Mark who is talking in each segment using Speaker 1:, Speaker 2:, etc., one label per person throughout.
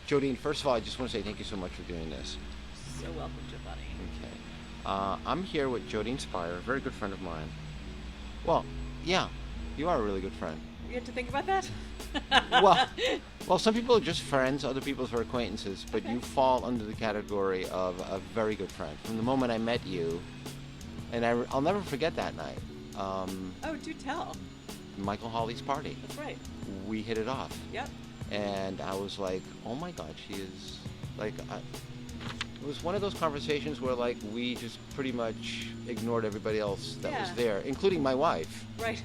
Speaker 1: Jodyne, first of all, I just want to say thank you so much for doing this.
Speaker 2: So welcome, Giovanni.
Speaker 1: Okay. I'm here with Jodyne Speyer, a very good friend of mine. Well, yeah, you are a really good friend.
Speaker 2: You had to think about that?
Speaker 1: Well, well, some people are just friends, other people are acquaintances, but
Speaker 2: Okay.
Speaker 1: you fall under the category of a very good friend. From the moment I met you, and I'll never forget that night.
Speaker 2: Oh, do tell.
Speaker 1: Michael Hawley's party.
Speaker 2: That's right.
Speaker 1: We hit it off.
Speaker 2: Yep.
Speaker 1: And I was like, oh my God, she is like, it was one of those conversations where like we just pretty much ignored everybody else that was
Speaker 2: Yeah.
Speaker 1: there, including my wife.
Speaker 2: Right.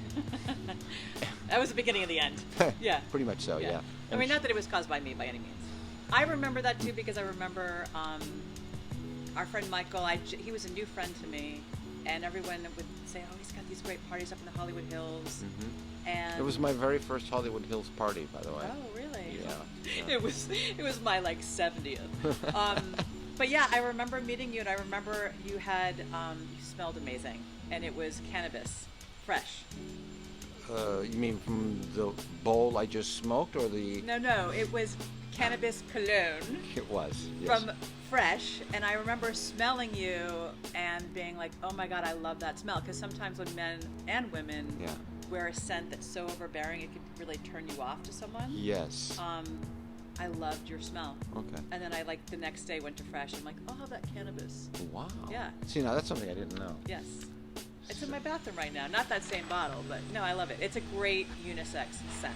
Speaker 2: That was the beginning of the end. Yeah.
Speaker 1: Pretty much so, yeah.
Speaker 2: I mean, not that it was caused by me by any means. I remember that too because I remember our friend Michael. He was a new friend to me, and everyone would say, "Oh, he's got these great parties up in the Hollywood Hills."
Speaker 1: Mhm.
Speaker 2: And
Speaker 1: It was my very first Hollywood Hills party, by the way.
Speaker 2: Oh, really?
Speaker 1: Yeah.
Speaker 2: It was my like 70th. But yeah, I remember meeting you, and I remember you had you smelled amazing, and it was cannabis, fresh.
Speaker 1: You mean from the bowl I just smoked, or the?
Speaker 2: No, it was cannabis cologne
Speaker 1: It was. Yes.
Speaker 2: from Fresh, and I remember smelling you and being like, "Oh my God, I love that smell." Because sometimes when men and women
Speaker 1: Yeah.
Speaker 2: wear a scent that's so overbearing, it could really turn you off to someone.
Speaker 1: Yes.
Speaker 2: I loved your smell.
Speaker 1: Okay.
Speaker 2: And then I like the next day went to Fresh. I'm like, oh, that cannabis.
Speaker 1: Wow.
Speaker 2: Yeah.
Speaker 1: See, now that's something I didn't know.
Speaker 2: Yes. It's in my bathroom right now. Not that same bottle, but no, I love it. It's a great unisex scent.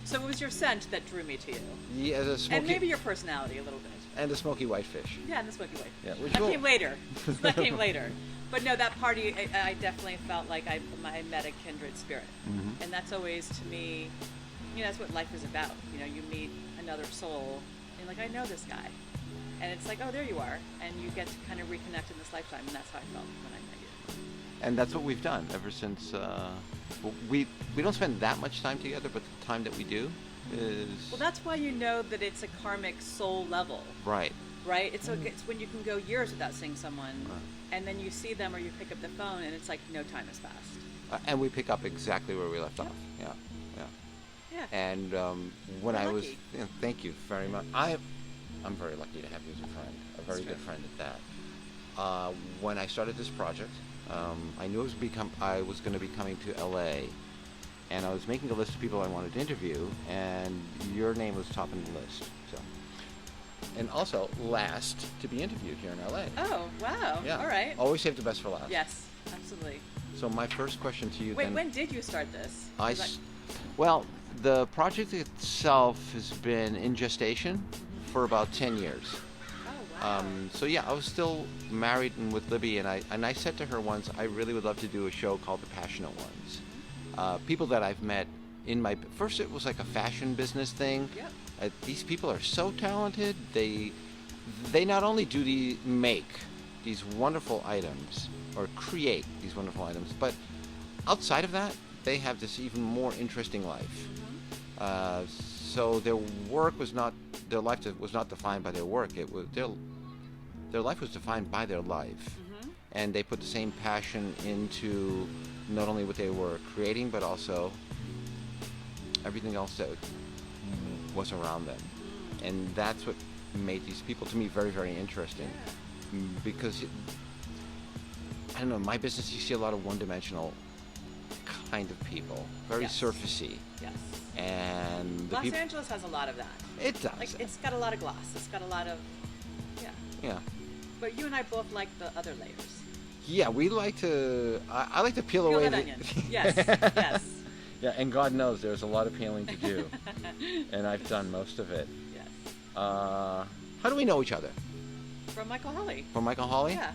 Speaker 2: So it was your scent that drew me to you.
Speaker 1: Yeah, the smoky.
Speaker 2: And maybe your personality a little bit.
Speaker 1: And the smoky whitefish.
Speaker 2: Yeah, and the smoky white.
Speaker 1: Yeah, which
Speaker 2: that
Speaker 1: will-
Speaker 2: came later. That came later. But no, that party, I definitely felt like I met a kindred spirit.
Speaker 1: Mhm.
Speaker 2: And that's always, to me, that's what life is about. You meet another soul, and like, I know this guy. And it's like, oh, there you are. And you get to kind of reconnect in this lifetime. And that's how I felt when I met you.
Speaker 1: And that's what we've done ever since. We don't spend that much time together, but the time that we do is
Speaker 2: Well, that's why you know that it's a karmic soul level,
Speaker 1: right.
Speaker 2: right? It's when you can go years without seeing someone,
Speaker 1: Right.
Speaker 2: and then you see them or you pick up the phone, and it's like no time has passed.
Speaker 1: And we pick up exactly where we left off. Yeah, yeah.
Speaker 2: Yeah.
Speaker 1: And when
Speaker 2: We're
Speaker 1: I was,
Speaker 2: lucky.
Speaker 1: thank you very much. I'm very lucky to have you as a friend, a very
Speaker 2: That's
Speaker 1: good
Speaker 2: true.
Speaker 1: friend at that. When I started this project, I knew I was going to be coming to LA, and I was making a list of people I wanted to interview, and your name was top of the list. So, and also last to be interviewed here in LA.
Speaker 2: Oh, wow.
Speaker 1: Yeah.
Speaker 2: All right.
Speaker 1: Always save the best for last.
Speaker 2: Yes, absolutely.
Speaker 1: So my first question to you
Speaker 2: Wait,
Speaker 1: then.
Speaker 2: when did you start this?
Speaker 1: Well, the project itself has been in gestation for about 10 years.
Speaker 2: Oh, wow.
Speaker 1: So yeah, I was still married and with Libby, and I said to her once, I really would love to do a show called The Passionate Ones. People that I've met first it was like a fashion business thing.
Speaker 2: Yep.
Speaker 1: These people are so talented. They not only make these wonderful items or create these wonderful items, but outside of that, they have this even more interesting life. So their life was not defined by their work. It was their life was defined by their life, and they put the same passion into not only what they were creating, but also everything else that was around them. And that's what made these people, to me, very, very interesting. Because, I don't know, in my business, you see a lot of one-dimensional kind of people, very
Speaker 2: Yes.
Speaker 1: surfacey.
Speaker 2: Yes.
Speaker 1: And the
Speaker 2: Los
Speaker 1: people,
Speaker 2: Angeles has a lot of that.
Speaker 1: it does.
Speaker 2: Like, it's got a lot of gloss. It's got a lot of, yeah.
Speaker 1: Yeah.
Speaker 2: But you and I both like the other layers.
Speaker 1: Yeah, we like to, I like to peel
Speaker 2: Peel
Speaker 1: away
Speaker 2: that onion. Yes, yes.
Speaker 1: Yeah, and God knows there's a lot of peeling to do. And I've done most of it.
Speaker 2: Yes.
Speaker 1: How do we know each other?
Speaker 2: From Michael Hawley.
Speaker 1: From Michael Hawley?
Speaker 2: Yeah.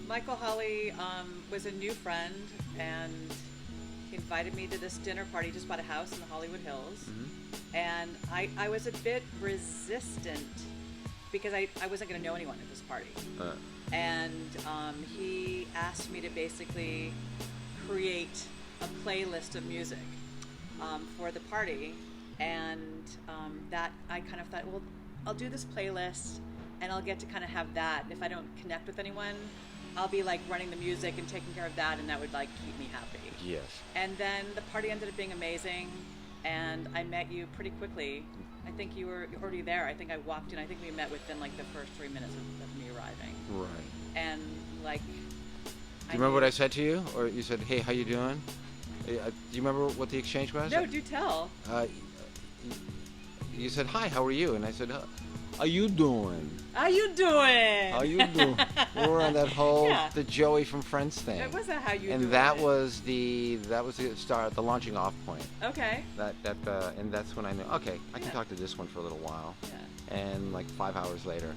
Speaker 2: Michael Hawley was a new friend, and he invited me to this dinner party. He just bought a house in the Hollywood Hills. And I was a bit resistant because I wasn't going to know anyone at this party. And he asked me to basically create a playlist of music for the party. And that I kind of thought, well, I'll do this playlist and I'll get to kind of have that. If I don't connect with anyone, I'll be like running the music and taking care of that, and that would like keep me happy.
Speaker 1: Yes.
Speaker 2: And then the party ended up being amazing, and I met you pretty quickly. I think you were already there. I think I walked in. I think we met within like the first 3 minutes of me arriving.
Speaker 1: Right.
Speaker 2: And like,
Speaker 1: Do you remember what I said to you? Or you said, hey, how you doing? Do you remember what the exchange was?
Speaker 2: No, do tell.
Speaker 1: You said, hi, how are you? And I said, how you doing?
Speaker 2: How you doing?
Speaker 1: How you doing? We were on that whole
Speaker 2: Yeah.
Speaker 1: the Joey from Friends thing.
Speaker 2: It wasn't how you
Speaker 1: and
Speaker 2: doing.
Speaker 1: that was the start, the launching off point.
Speaker 2: Okay.
Speaker 1: And that's when I knew. Okay, I can
Speaker 2: Yeah.
Speaker 1: talk to this one for a little while.
Speaker 2: Yeah.
Speaker 1: And like 5 hours later,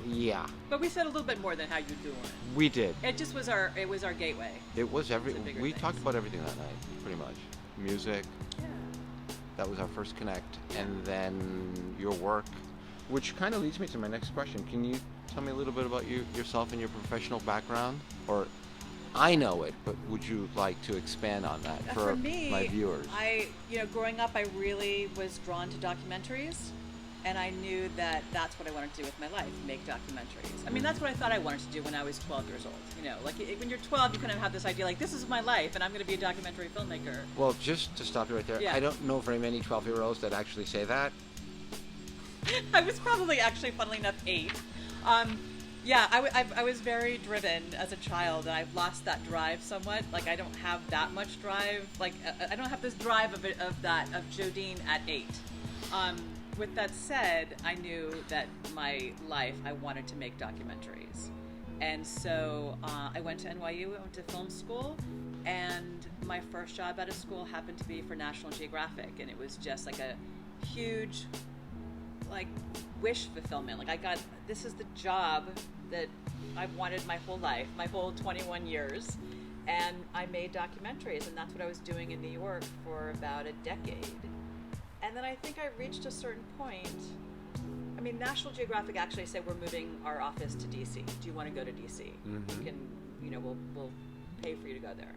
Speaker 1: yeah,
Speaker 2: But we said a little bit more than how you doing.
Speaker 1: we did.
Speaker 2: It just was our gateway.
Speaker 1: It was
Speaker 2: To bigger
Speaker 1: we
Speaker 2: things.
Speaker 1: talked about everything that night, pretty much. Music.
Speaker 2: Yeah.
Speaker 1: That was our first connect, and then your work, which kind of leads me to my next question. Can you tell me a little bit about yourself and your professional background? Or I know it, but would you like to expand on that for
Speaker 2: me,
Speaker 1: my viewers?
Speaker 2: Growing up, I really was drawn to documentaries, and I knew that that's what I wanted to do with my life, make documentaries. I mean, that's what I thought I wanted to do when I was 12 years old. You know, like when you're 12, you kind of have this idea, like, this is my life, and I'm going to be a documentary filmmaker.
Speaker 1: Well, just to stop you right there,
Speaker 2: Yeah.
Speaker 1: I don't know very many 12-year-olds that actually say that.
Speaker 2: I was probably actually, funnily enough, 8. Yeah, I was very driven as a child, and I've lost that drive somewhat. Like, I don't have that much drive. Like, I don't have this drive of Jodyne at 8. With that said, I knew that my life, I wanted to make documentaries. And so I went to NYU, I went to film school, and my first job out of school happened to be for National Geographic, and it was just like a huge, like, wish fulfillment. Like, this is the job that I've wanted my whole life, my whole 21 years, and I made documentaries, and that's what I was doing in New York for about a decade. And then I think I reached a certain point. I mean, National Geographic actually said, we're moving our office to DC. Do you want to go to DC?
Speaker 1: Mm-hmm.
Speaker 2: You can, we'll pay for you to go there.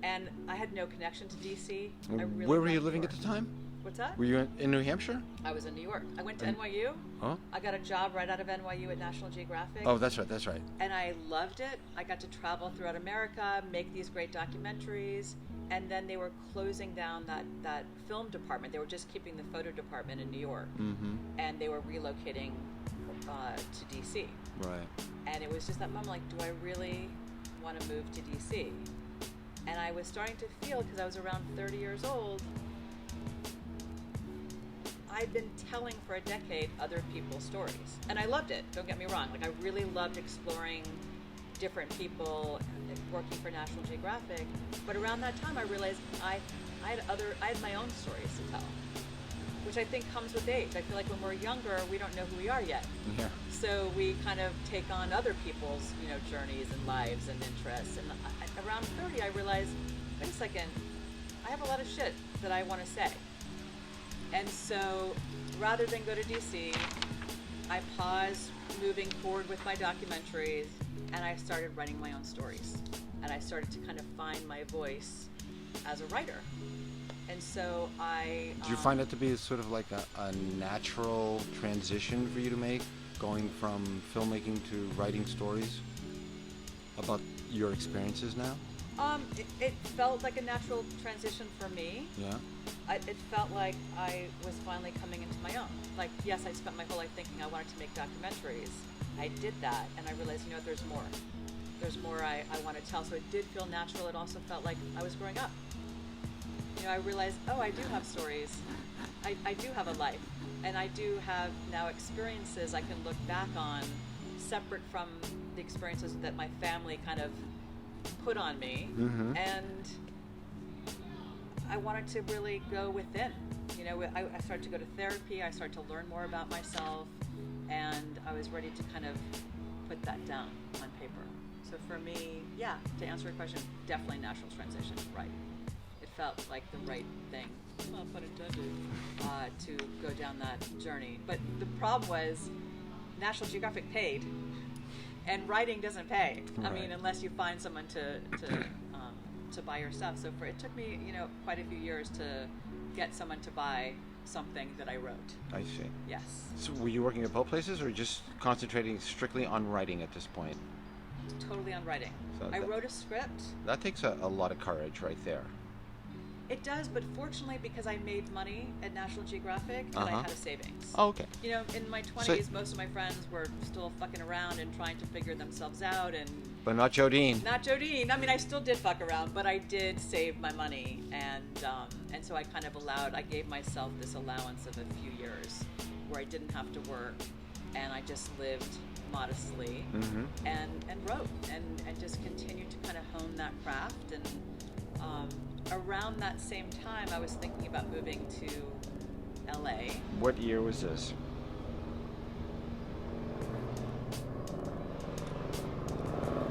Speaker 2: And I had no connection to DC. I really
Speaker 1: Where were you
Speaker 2: loved
Speaker 1: living
Speaker 2: New
Speaker 1: at the
Speaker 2: York.
Speaker 1: time?
Speaker 2: What's that?
Speaker 1: Were you in New Hampshire?
Speaker 2: I was in New York. I went to NYU.
Speaker 1: Oh.
Speaker 2: I got a job right out of NYU at National Geographic.
Speaker 1: Oh, that's right.
Speaker 2: And I loved it. I got to travel throughout America, make these great documentaries, and then they were closing down that film department. They were just keeping the photo department in New York, and they were relocating to DC.
Speaker 1: Right.
Speaker 2: And it was just that moment, like, do I really want to move to DC? And I was starting to feel, because I was around 30 years old, I'd been telling for a decade other people's stories. And I loved it, don't get me wrong. Like, I really loved exploring different people, working for National Geographic. But around that time, I realized I had my own stories to tell, which I think comes with age. I feel like when we're younger, we don't know who we are yet.
Speaker 1: Yeah.
Speaker 2: So we kind of take on other people's, journeys and lives and interests. And around 30, I realized, wait a second, I have a lot of shit that I want to say. And so rather than go to DC, I paused moving forward with my documentaries, and I started writing my own stories. And I started to kind of find my voice as a writer. And so
Speaker 1: Did you find it to be sort of like a natural transition for you to make, going from filmmaking to writing stories about your experiences now?
Speaker 2: It felt like a natural transition for me.
Speaker 1: Yeah.
Speaker 2: It felt like I was finally coming into my own. Like, yes, I spent my whole life thinking I wanted to make documentaries. I did that, and I realized, there's more. There's more I want to tell. So it did feel natural. It also felt like I was growing up. I realized, I do have stories. I do have a life. And I do have now experiences I can look back on, separate from the experiences that my family kind of put on me.
Speaker 1: Mm-hmm.
Speaker 2: And I wanted to really go within. I started to go to therapy. I started to learn more about myself. And I was ready to kind of put that down on paper. So for me, to answer your question, definitely natural transition, right. It felt like the right thing, well, pun intended, to go down that journey. But the problem was National Geographic paid, and writing doesn't pay.
Speaker 1: Right.
Speaker 2: I mean, unless you find someone to buy your stuff. So it took me, quite a few years to get someone to buy something that I wrote.
Speaker 1: I see.
Speaker 2: Yes.
Speaker 1: So were you working at both places, or just concentrating strictly on writing at this point?
Speaker 2: Totally on writing.
Speaker 1: So
Speaker 2: I wrote a script.
Speaker 1: That takes a lot of courage right there.
Speaker 2: It does, but fortunately, because I made money at National Geographic, and I had a savings.
Speaker 1: Oh, okay.
Speaker 2: You know, in my 20s, most of my friends were still fucking around and trying to figure themselves out, and...
Speaker 1: But not Jodyne.
Speaker 2: Not Jodyne. I mean, I still did fuck around, but I did save my money, and so I kind of I gave myself this allowance of a few years where I didn't have to work, and I just lived modestly, and wrote, and just continued to kind of hone that craft, and... around that same time, I was thinking about moving to LA.
Speaker 1: What year was this?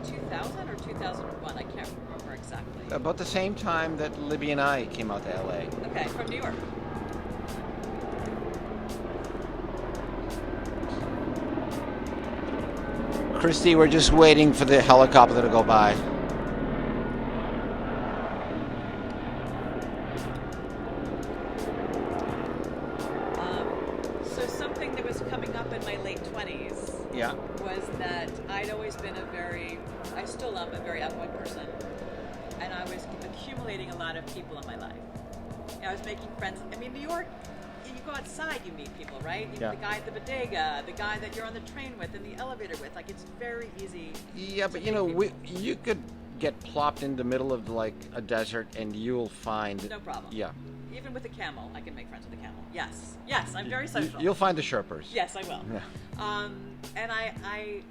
Speaker 2: ...2000 or 2001, I can't remember exactly.
Speaker 1: About the same time that Libby and I came out to LA.
Speaker 2: Okay, from New York.
Speaker 1: Christy, we're just waiting for the helicopter to go by.
Speaker 2: Was that I'd always been I still am a very outgoing person, and I was accumulating a lot of people in my life. I was making friends. I mean, New York, you go outside, you meet people, right? You meet the guy at the bodega, the guy that you're on the train with, in the elevator with. Like, it's very easy. Yeah,
Speaker 1: but you know, you could get plopped in the middle of like a desert, and you'll find
Speaker 2: no problem.
Speaker 1: Yeah.
Speaker 2: Even with a camel, I can make friends with a camel. Yes, I'm very social.
Speaker 1: You'll find the Sherpers.
Speaker 2: Yes, I will.
Speaker 1: Yeah.
Speaker 2: And I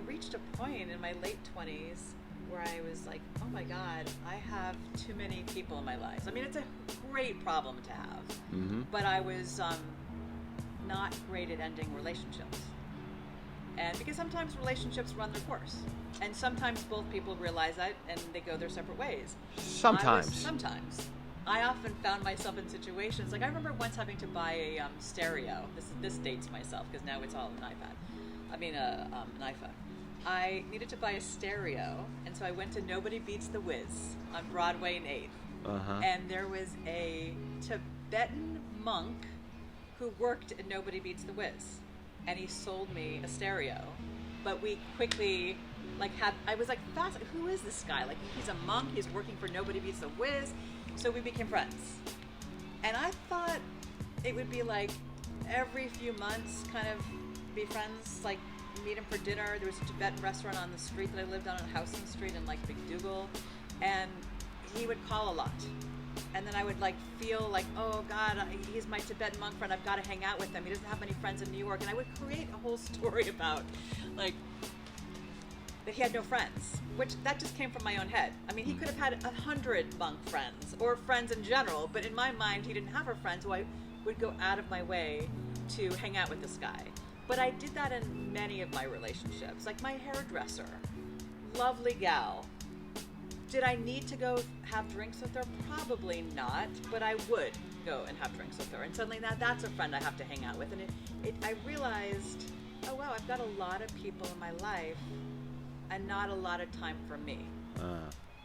Speaker 2: reached a point in my late 20s where I was like, oh my God, I have too many people in my life. I mean, it's a great problem to have, but I was not great at ending relationships. And because sometimes relationships run their course, and sometimes both people realize that and they go their separate ways.
Speaker 1: Sometimes.
Speaker 2: I often found myself in situations, like I remember once having to buy a stereo. This dates myself because now it's all an iPad. I mean, an iPhone. I needed to buy a stereo, and so I went to Nobody Beats the Whiz on Broadway and 8th. And there was a Tibetan monk who worked at Nobody Beats the Whiz, and he sold me a stereo. But we quickly, I was like, who is this guy? Like, he's a monk, he's working for Nobody Beats the Whiz. So we became friends. And I thought it would be like every few months kind of be friends, like meet him for dinner. There was a Tibetan restaurant on the street that I lived on Houston Street in like McDougal. And he would call a lot. And then I would like feel like, oh God, he's my Tibetan monk friend. I've got to hang out with him. He doesn't have many friends in New York. And I would create a whole story about like that he had no friends, which that just came from my own head. I mean, he could have had 100 monk friends or friends in general, but in my mind, he didn't have a friend, so I would go out of my way to hang out with this guy. But I did that in many of my relationships, like my hairdresser, lovely gal. Did I need to go have drinks with her? Probably not, but I would go and have drinks with her. And suddenly that's a friend I have to hang out with. And I realized, oh wow, I've got a lot of people in my life and not a lot of time for me.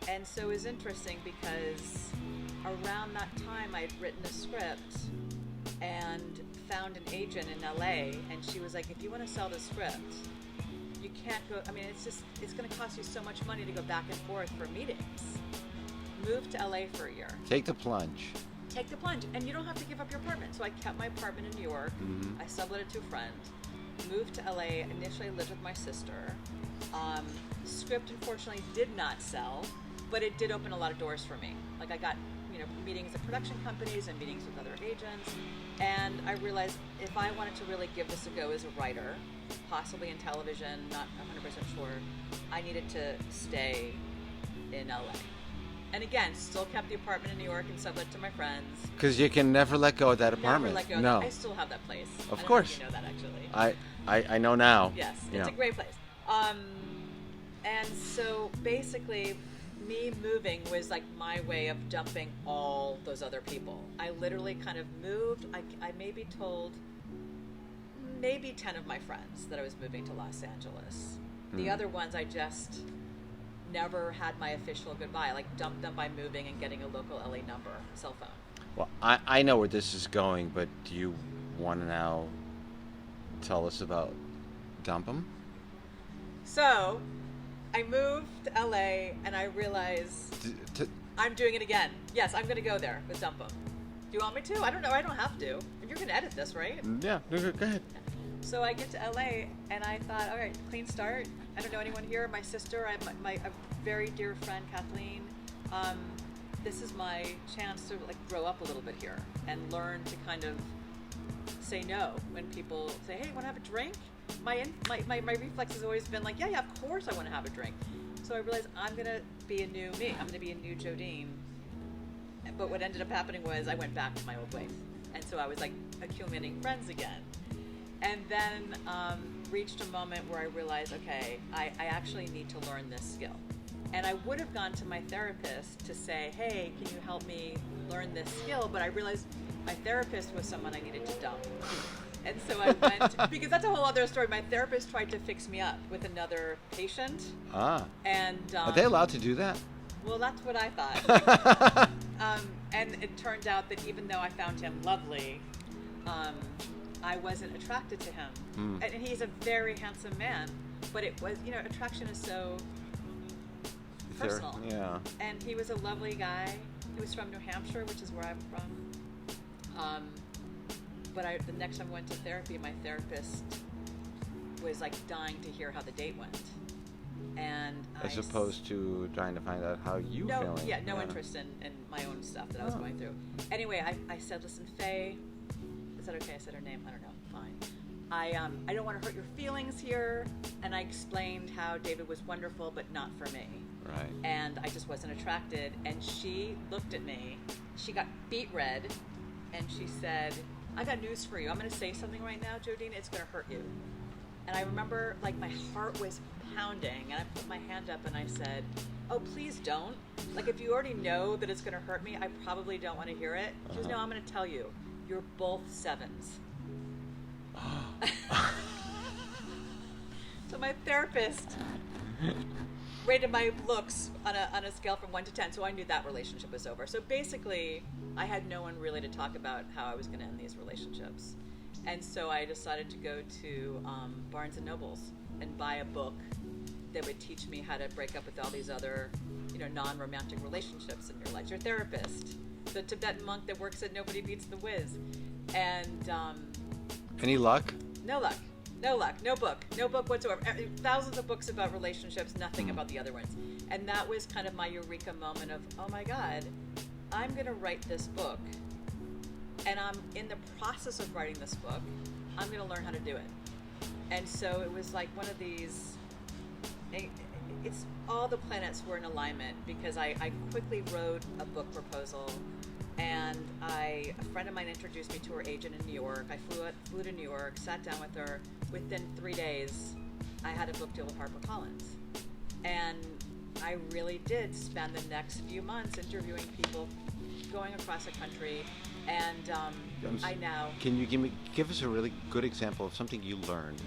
Speaker 2: And so it was interesting because around that time I'd written a script and found an agent in LA, and she was like, if you want to sell the script, you can't go, I mean, it's going to cost you so much money to go back and forth for meetings. Move to LA for a year.
Speaker 1: Take the plunge.
Speaker 2: And you don't have to give up your apartment. So I kept my apartment in New York. I sublet it to a friend. Moved to LA. Initially lived with my sister. Script unfortunately did not sell, but it did open a lot of doors for me. Like I got, meetings at production companies and meetings with other agents, and I realized if I wanted to really give this a go as a writer, possibly in television, not 100% sure, I needed to stay in LA. And again, still kept the apartment in New York and sublet to my friends.
Speaker 1: Because you can never let go of that apartment.
Speaker 2: Never let go.
Speaker 1: No.
Speaker 2: I still have that place.
Speaker 1: Of course.
Speaker 2: I don't know if you know that actually.
Speaker 1: I know now.
Speaker 2: Yes, it's a great place. And so basically, me moving was like my way of dumping all those other people. I literally kind of moved. I maybe told 10 of my friends that I was moving to Los Angeles. The other ones I just never had my official goodbye. I like dumped them by moving and getting a local LA number, cell phone.
Speaker 1: Well, I know where this is going, but do you want to now tell us about dump them?
Speaker 2: So I moved to LA and I realized... I'm doing it again. Yes, I'm going to go there with Dump 'em. Do you want me to? I don't know. I don't have to. You're going to edit this, right?
Speaker 1: Yeah, go ahead.
Speaker 2: So I get to LA, and I thought, all right, clean start. I don't know anyone here. My sister, a very dear friend, Kathleen. This is my chance to like grow up a little bit here and learn to kind of say no when people say, hey, want to have a drink? My reflex has always been like, yeah, of course I want to have a drink. So I realized I'm going to be a new me. I'm going to be a new Jodyne. But what ended up happening was I went back to my old ways. And so I was like accumulating friends again. And then reached a moment where I realized, okay, I actually need to learn this skill. And I would have gone to my therapist to say, hey, can you help me learn this skill? But I realized my therapist was someone I needed to dump. And so I went, because that's a whole other story. My therapist tried to fix me up with another patient. And
Speaker 1: are they allowed to do that?
Speaker 2: Well, that's what I thought. And it turned out that even though I found him lovely, I wasn't attracted to him. And he's a very handsome man, but it was, attraction is so personal.
Speaker 1: Yeah.
Speaker 2: And he was a lovely guy. He was from New Hampshire, which is where I'm from. But the next time I went to therapy, my therapist was like dying to hear how the date went. And
Speaker 1: as opposed to trying to find out how you feeling.
Speaker 2: Yeah, no interest in my own stuff that I was going through. Anyway, I said, listen, Faye, is that okay? I said her name. I don't know. Fine. I don't want to hurt your feelings here. And I explained how David was wonderful, but not for me.
Speaker 1: Right.
Speaker 2: And I just wasn't attracted. And she looked at me. She got beet red. And she said, I got news for you. I'm going to say something right now, Jodyne. It's going to hurt you. And I remember, like, my heart was pounding. And I put my hand up and I said, oh, please don't. Like, if you already know that it's going to hurt me, I probably don't want to hear it. She goes, no, I'm going to tell you. You're both 7s. So my therapist rated my looks on a scale from 1 to 10, so I knew that relationship was over. So basically, I had no one really to talk about how I was going to end these relationships. And so I decided to go to Barnes & Nobles and buy a book that would teach me how to break up with all these other, non-romantic relationships in your life. Your therapist, the Tibetan monk that works at Nobody Beats the Whiz. And
Speaker 1: any luck?
Speaker 2: No luck. No book whatsoever. Thousands of books about relationships, nothing about the other ones. And that was kind of my eureka moment of, oh my God, I'm going to write this book. And I'm in the process of writing this book. I'm going to learn how to do it. And so it was like one of these, it's all the planets were in alignment because I quickly wrote a book proposal. And a friend of mine introduced me to her agent in New York. I flew to New York, sat down with her. Within 3 days, I had a book deal with HarperCollins. And I really did spend the next few months interviewing people, going across the country. And I now...
Speaker 1: Can you give us a really good example of something you learned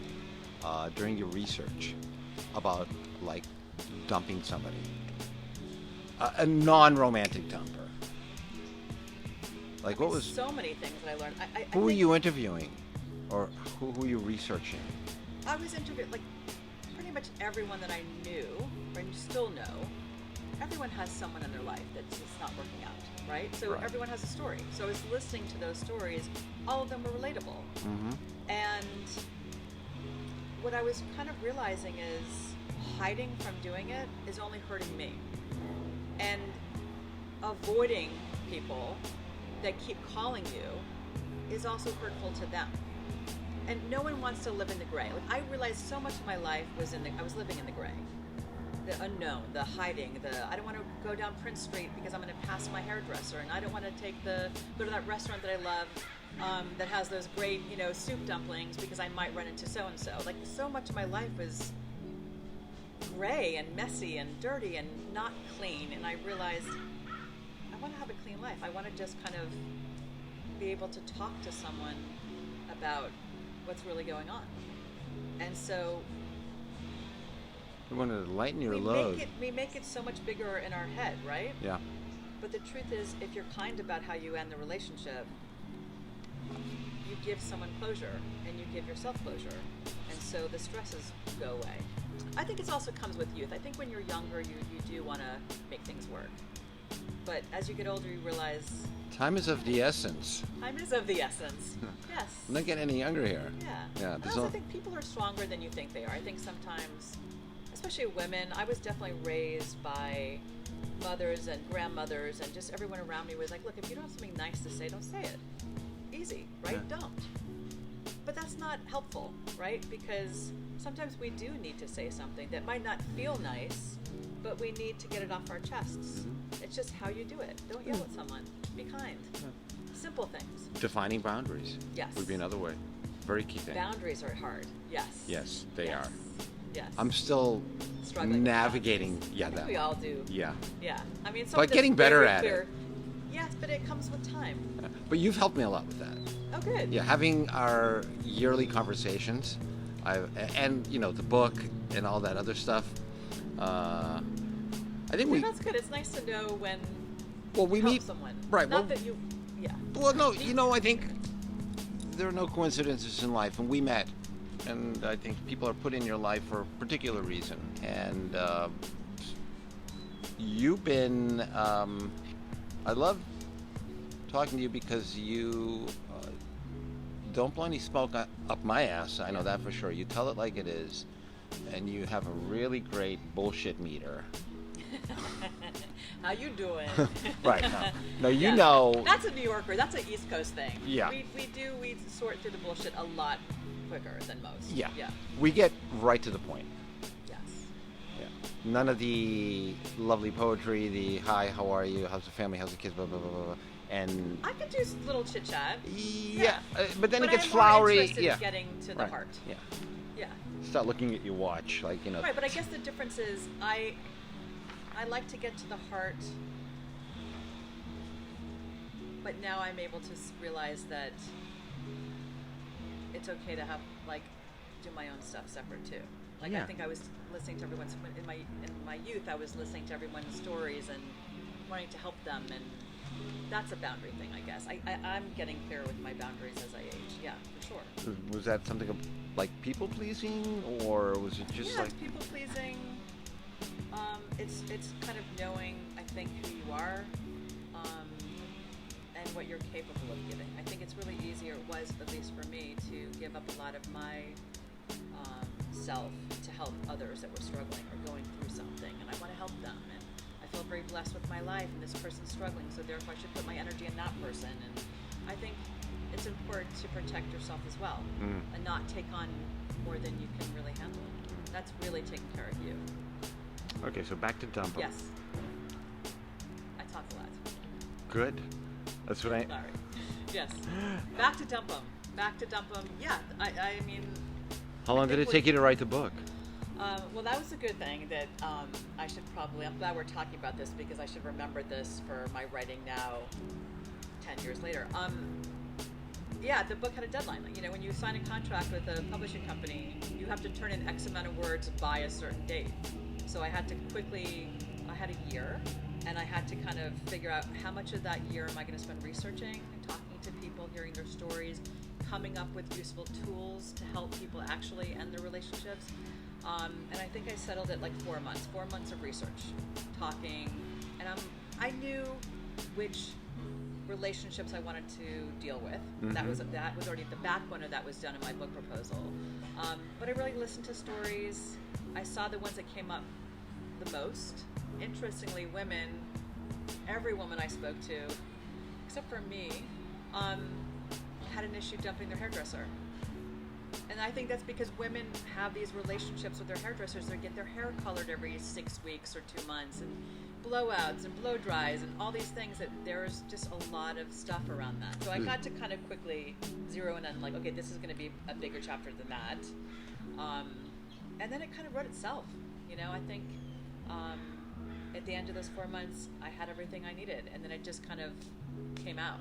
Speaker 1: during your research about, like, dumping somebody? A non-romantic dumper. Like, what was...
Speaker 2: So many things that I learned.
Speaker 1: Who were you interviewing? Or who were you researching?
Speaker 2: I was interviewing, like, pretty much everyone that I knew, or still know. Everyone has someone in their life that's just not working out, right? So everyone has a story. So I was listening to those stories. All of them were relatable. Mm-hmm. And what I was kind of realizing is hiding from doing it is only hurting me. And avoiding people that keep calling you is also hurtful to them. And no one wants to live in the gray. Like, I realized so much of my life was I was living in the gray. The unknown, the hiding, I don't want to go down Prince Street because I'm going to pass my hairdresser, and I don't want to go to that restaurant that I love that has those great, soup dumplings because I might run into so-and-so. Like, so much of my life was gray and messy and dirty and not clean, and I realized I want to have a clean life. I want to just kind of be able to talk to someone about what's really going on. And so
Speaker 1: you want to lighten your load.
Speaker 2: We make it so much bigger in our head, right?
Speaker 1: Yeah.
Speaker 2: But the truth is, if you're kind about how you end the relationship, you give someone closure and you give yourself closure. And so the stresses go away. I think it also comes with youth. I think when you're younger, you do want to make things work. But as you get older, you realize
Speaker 1: Time is of the essence.
Speaker 2: time is of the essence. Yes.
Speaker 1: I'm not getting any younger here.
Speaker 2: Yeah.
Speaker 1: Yeah,
Speaker 2: I
Speaker 1: there's
Speaker 2: also
Speaker 1: all-
Speaker 2: think people are stronger than you think they are. I think sometimes, especially women, I was definitely raised by mothers and grandmothers, and just everyone around me was like, look, if you don't have something nice to say, don't say it. Easy, right?
Speaker 1: Yeah.
Speaker 2: Don't. But that's not helpful, right? Because sometimes we do need to say something that might not feel nice, but we need to get it off our chests. It's just how you do it. Don't yell at someone. Be kind. Simple things.
Speaker 1: Defining boundaries.
Speaker 2: Yes.
Speaker 1: Would be another way. Very key thing.
Speaker 2: Boundaries are hard. Yes.
Speaker 1: Yes, they
Speaker 2: Yes.
Speaker 1: are.
Speaker 2: Yes.
Speaker 1: I'm still
Speaker 2: Struggling with
Speaker 1: navigating.
Speaker 2: boundaries.
Speaker 1: Yeah,
Speaker 2: I think
Speaker 1: that.
Speaker 2: we all do.
Speaker 1: Yeah.
Speaker 2: Yeah. I mean, some
Speaker 1: But
Speaker 2: of it's
Speaker 1: getting better
Speaker 2: very
Speaker 1: at
Speaker 2: clear.
Speaker 1: it.
Speaker 2: Yes, but it comes with time.
Speaker 1: But you've helped me a lot with that.
Speaker 2: Oh, good.
Speaker 1: Yeah, having our yearly conversations, and the book and all that other stuff. I think
Speaker 2: Yeah,
Speaker 1: we.
Speaker 2: that's good. It's nice to know when
Speaker 1: Well, we
Speaker 2: you help
Speaker 1: meet.
Speaker 2: someone.
Speaker 1: Right.
Speaker 2: Not
Speaker 1: well,
Speaker 2: that you. Yeah.
Speaker 1: Well, no, I think there are no coincidences in life, and we met, and I think people are put in your life for a particular reason, and you've been. I love talking to you because you don't blow any smoke up my ass. I know that for sure. You tell it like it is, and you have a really great bullshit meter.
Speaker 2: How you doing?
Speaker 1: Right. No, you
Speaker 2: Yeah.
Speaker 1: know.
Speaker 2: That's a New Yorker. That's an East Coast thing.
Speaker 1: Yeah.
Speaker 2: We sort through the bullshit a lot quicker than most.
Speaker 1: Yeah.
Speaker 2: Yeah.
Speaker 1: We get right to the point.
Speaker 2: Yes.
Speaker 1: Yeah. None of the lovely poetry, the hi, how are you, how's the family, how's the kids, blah, blah, blah, blah. And
Speaker 2: I could do a little chit chat.
Speaker 1: yeah, but then it gets
Speaker 2: I'm
Speaker 1: flowery.
Speaker 2: More interested
Speaker 1: Yeah.
Speaker 2: in getting to the
Speaker 1: Right.
Speaker 2: heart.
Speaker 1: Yeah.
Speaker 2: Yeah.
Speaker 1: Start looking at your watch, like,
Speaker 2: Right, but I guess the difference is I like to get to the heart, but now I'm able to realize that it's okay to have do my own stuff separate too. Like
Speaker 1: Yeah.
Speaker 2: I think I was listening to everyone's in my youth. I was listening to everyone's stories and wanting to help them, and that's a boundary thing, I guess. I'm getting clearer with my boundaries as I age. Yeah, for sure.
Speaker 1: was that something like people pleasing, or was it just
Speaker 2: Yeah,
Speaker 1: like
Speaker 2: it's people pleasing. It's kind of knowing, I think, who you are, and what you're capable of giving. I think it's really easier, it was at least for me, to give up a lot of my self to help others that were struggling or going through something, and I want to help them, and I feel very blessed with my life, and this person's struggling, so therefore I should put my energy in that person. And I think it's important to protect yourself as well, and not take on more than you can really handle. That's really taking care of you.
Speaker 1: Okay, so back to dump 'em.
Speaker 2: Yes. I talk a lot.
Speaker 1: Good. That's what I.
Speaker 2: Sorry. Yes. Back to dump 'em. Back to dump 'em. Yeah. I mean.
Speaker 1: How long did it take you to write the book?
Speaker 2: Well, that was a good thing that I should probably. I'm glad we're talking about this because I should remember this for my writing now. 10 years later. Yeah, the book had a deadline. When you sign a contract with a publishing company, you have to turn in X amount of words by a certain date. So I had to I had a year, and I had to kind of figure out how much of that year am I going to spend researching and talking to people, hearing their stories, coming up with useful tools to help people actually end their relationships. And I think I settled it like 4 months. 4 months of research, talking, and I knew which relationships I wanted to deal with.
Speaker 1: Mm-hmm.
Speaker 2: That was already the backbone of that was done in my book proposal. But I really listened to stories. I saw the ones that came up the most. Interestingly, women, every woman I spoke to, except for me, had an issue dumping their hairdresser. And I think that's because women have these relationships with their hairdressers. They get their hair colored every 6 weeks or 2 months, and blowouts and blow dries and all these things that there's just a lot of stuff around that. So I got to kind of quickly zero in on okay, this is going to be a bigger chapter than that. And then it kind of wrote itself. I think at the end of those 4 months, I had everything I needed, and then it just kind of came out.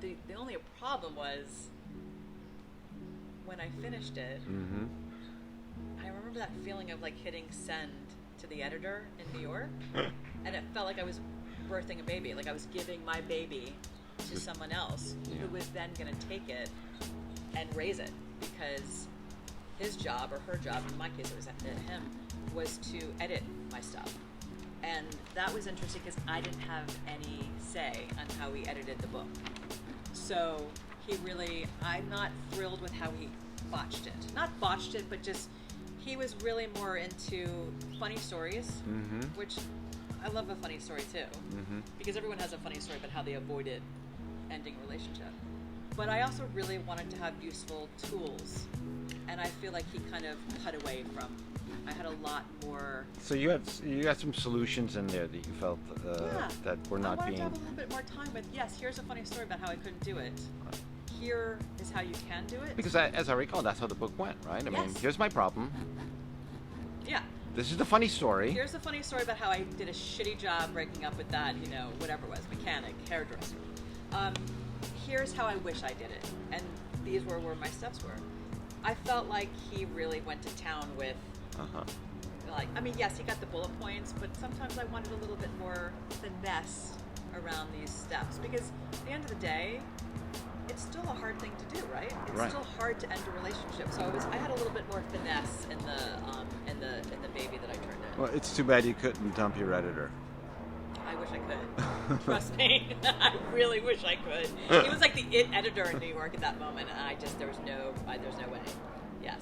Speaker 2: The only problem was when I finished it, I remember that feeling of hitting send to the editor in New York, and it felt like I was birthing a baby, like I was giving my baby to someone else who was then going to take it and raise it, because his job, or her job, in my case it was him, was to edit my stuff And that was interesting because I didn't have any say on how he edited the book. So he really, I'm not thrilled with how he botched it. Not botched it, but just, he was really more into funny stories, which I love a funny story too. Because everyone has a funny story about how they avoided ending a relationship. But I also really wanted to have useful tools. And I feel like he kind of cut away from, I had a lot more.
Speaker 1: So you had some solutions in there that you felt that were not being.
Speaker 2: I wanted to have a little bit more time with, yes, here's a funny story about how I couldn't do it. Here is how you can do it.
Speaker 1: Because as I recall, that's how the book went, right? I mean, here's my problem.
Speaker 2: Yeah.
Speaker 1: This is the funny story.
Speaker 2: Here's the funny story about how I did a shitty job breaking up with that, whatever it was, mechanic, hairdresser. Here's how I wish I did it. And these were where my steps were. I felt like he really went to town with, yes, he got the bullet points, but sometimes I wanted a little bit more finesse around these steps. Because at the end of the day, it's still a hard thing to do, right? It's still hard to end a relationship. So I had a little bit more finesse in the baby that I turned in.
Speaker 1: Well, it's too bad you couldn't dump your editor.
Speaker 2: I wish I could. Trust me, I really wish I could. He was like the it editor in New York at that moment, and there was no way. Yes.